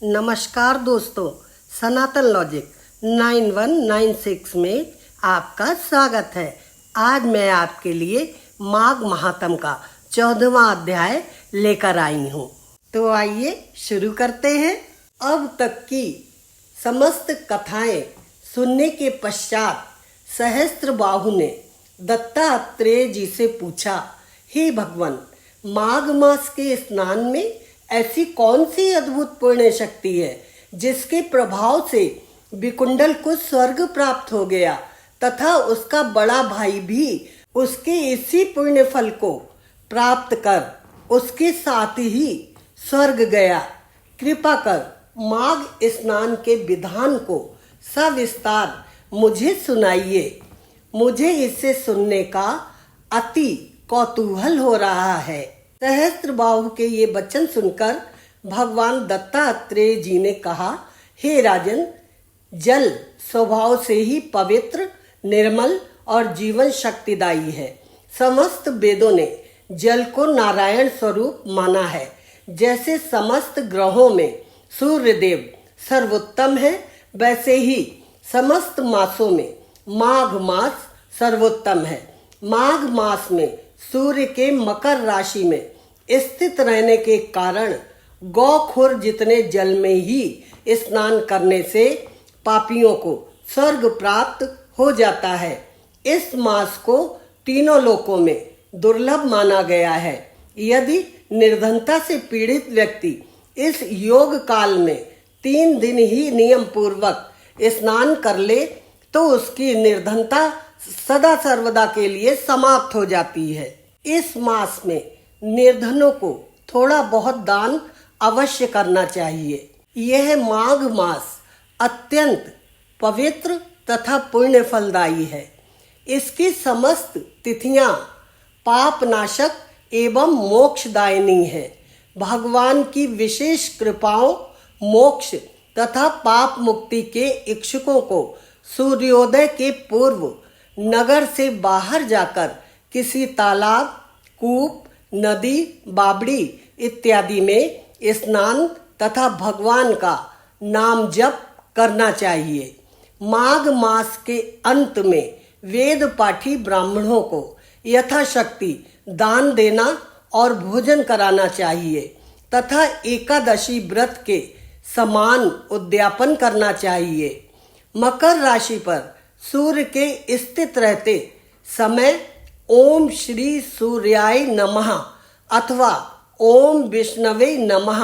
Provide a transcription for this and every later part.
नमस्कार दोस्तों, सनातन लॉजिक 9196 में आपका स्वागत है। आज मैं आपके लिए माघ महात्म का 14वां अध्याय लेकर आई हूँ। तो आइए शुरू करते हैं। अब तक की समस्त कथाएं सुनने के पश्चात सहस्त्रबाहु ने दत्तात्रेय जी से पूछा, हे भगवान, माघ मास के स्नान में ऐसी कौन सी अद्भुत पुण्य शक्ति है जिसके प्रभाव से विकुंडल को स्वर्ग प्राप्त हो गया तथा उसका बड़ा भाई भी उसके इसी पुण्य फल को प्राप्त कर उसके साथ ही स्वर्ग गया। कृपा कर माघ स्नान के विधान को सविस्तार मुझे सुनाइए। मुझे इसे सुनने का अति कौतूहल हो रहा है। सहस्त्रबाहु के ये वचन सुनकर भगवान दत्तात्रेय जी ने कहा, हे राजन, जल स्वभाव से ही पवित्र, निर्मल और जीवन शक्तिदायी है। समस्त वेदों ने जल को नारायण स्वरूप माना है। जैसे समस्त ग्रहों में सूर्यदेव सर्वोत्तम है, वैसे ही समस्त मासों में माघ मास सर्वोत्तम है। माघ मास में सूर्य के मकर राशि में स्थित रहने के कारण गौखुर जितने जल में ही स्नान करने से पापियों को स्वर्ग प्राप्त हो जाता है। इस मास को तीनों लोकों में दुर्लभ माना गया है। यदि निर्धनता से पीड़ित व्यक्ति इस योग काल में 3 दिन ही नियम पूर्वक स्नान कर ले तो उसकी निर्धनता सदा सर्वदा के लिए समाप्त हो जाती है। इस मास में निर्धनों को थोड़ा बहुत दान अवश्य करना चाहिए। यह माघ मास अत्यंत पवित्र तथा पुण्य फलदायी है। इसकी समस्त तिथियां पापनाशक एवं मोक्षदायिनी है। भगवान की विशेष कृपाओं मोक्ष तथा पाप मुक्ति के इच्छुकों को सूर्योदय के पूर्व नगर से बाहर जाकर किसी तालाब, कूप, नदी, बावड़ी इत्यादि में स्नान तथा भगवान का नाम जप करना चाहिए। माघ मास के अंत में वेद पाठी ब्राह्मणों को यथाशक्ति दान देना और भोजन कराना चाहिए तथा एकादशी व्रत के समान उद्यापन करना चाहिए। मकर राशि पर सूर्य के स्थित रहते समय ओम श्री सूर्याय नमः अथवा ओम विष्णवे नमः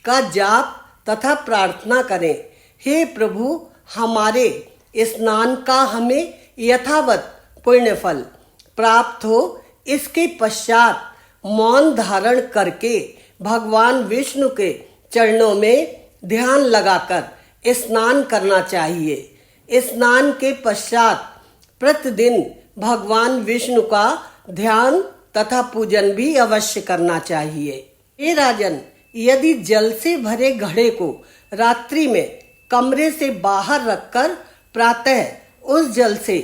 का जाप तथा प्रार्थना करें। हे प्रभु, हमारे स्नान का हमें यथावत पुण्य फल प्राप्त हो। इसके पश्चात मौन धारण करके भगवान विष्णु के चरणों में ध्यान लगाकर स्नान करना चाहिए। स्नान के पश्चात प्रतिदिन भगवान विष्णु का ध्यान तथा पूजन भी अवश्य करना चाहिए। हे राजन, यदि जल से भरे घड़े को रात्रि में कमरे से बाहर रखकर प्रातः उस जल से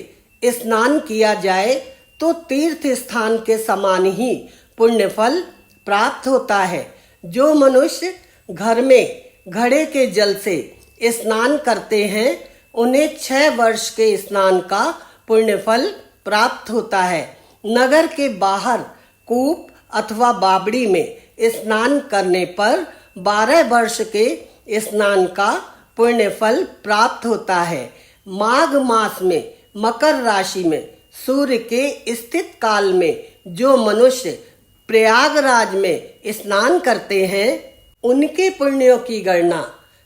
स्नान किया जाए तो तीर्थ स्थान के समान ही पुण्य फल प्राप्त होता है। जो मनुष्य घर में घड़े के जल से स्नान करते हैं उन्हें 6 वर्ष के स्नान का पुण्य फल प्राप्त होता है। नगर के बाहर कूप अथवा बावड़ी में स्नान करने पर 12 वर्ष के स्नान का पुण्य फल प्राप्त होता है। माघ मास में मकर राशि में सूर्य के स्थित काल में जो मनुष्य प्रयागराज में स्नान करते हैं उनके पुण्यों की गणना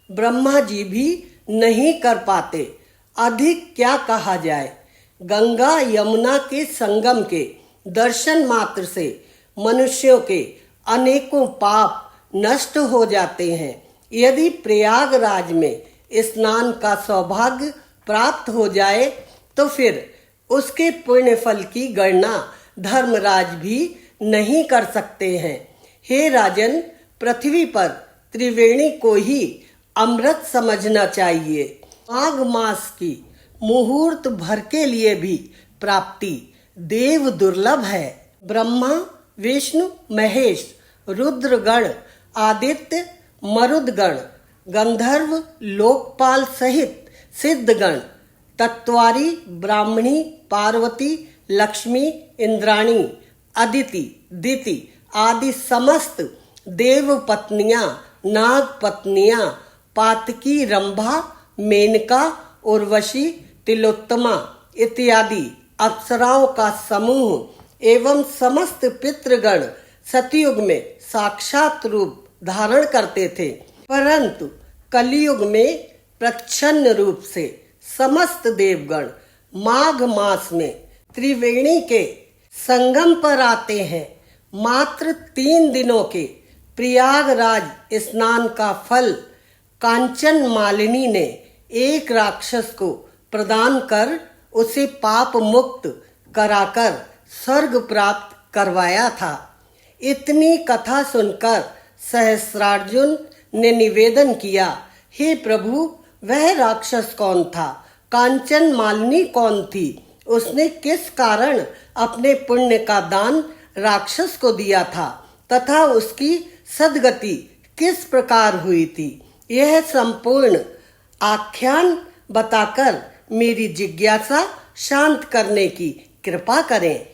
ब्रह्मा जी भी नहीं कर पाते। अधिक क्या कहा जाए। गंगा यमुना के संगम के दर्शन मात्र से मनुष्यों के अनेकों पाप नष्ट हो जाते हैं। यदि प्रयागराज में स्नान का सौभाग्य प्राप्त हो जाए तो फिर उसके पुण्य फल की गणना धर्मराज भी नहीं कर सकते हैं। हे राजन, पृथ्वी पर त्रिवेणी को ही अमृत समझना चाहिए। माघ मास की मुहूर्त भर के लिए भी प्राप्ति देव दुर्लभ है। ब्रह्मा, विष्णु, महेश, रुद्रगण, आदित्य, मरुदगण गंधर्व लोकपाल सहित सिद्धगण, तत्वारी, ब्राह्मणी, पार्वती, लक्ष्मी, इंद्राणी, अदिति, दिति आदि समस्त देव पत्नियां, नाग पत्नियां, पातकी, रंभा, मेनका, उर्वशी, तिलोत्तमा इत्यादि अप्सराओं का समूह एवं समस्त पितृगण सतयुग में साक्षात रूप धारण करते थे, परंतु कलयुग में प्रच्छन्न रूप से समस्त देवगण माघ मास में त्रिवेणी के संगम पर आते हैं। मात्र 3 दिनों के प्रयागराज स्नान का फल कांचन मालिनी ने एक राक्षस को प्रदान कर उसे पाप मुक्त कराकर स्वर्ग प्राप्त करवाया था। इतनी कथा सुनकर सहस्रार्जुन ने निवेदन किया, हे प्रभु, वह राक्षस कौन था? कांचन मालिनी कौन थी? उसने किस कारण अपने पुण्य का दान राक्षस को दिया था तथा उसकी सद्गति किस प्रकार हुई थी? यह संपूर्ण आख्यान बताकर मेरी जिज्ञासा शांत करने की कृपा करें।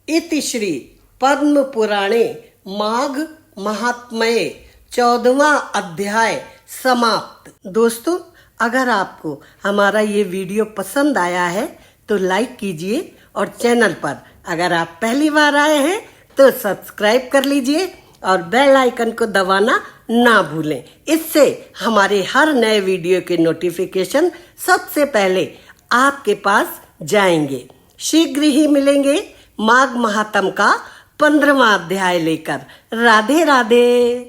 इति श्री पद्म पुराणे माघ महात्म्ये 14वां अध्याय समाप्त। दोस्तों, अगर आपको हमारा ये वीडियो पसंद आया है तो लाइक कीजिए और चैनल पर अगर आप पहली बार आए हैं तो सब्सक्राइब कर लीजिए और बेल आइकन को दबाना ना भूलें। इससे हमारे हर नए वीडियो के नोटिफिकेशन सबसे पहले आपके पास जाएंगे। शीघ्र ही मिलेंगे माघ महात्म का 15वां अध्याय लेकर। राधे राधे।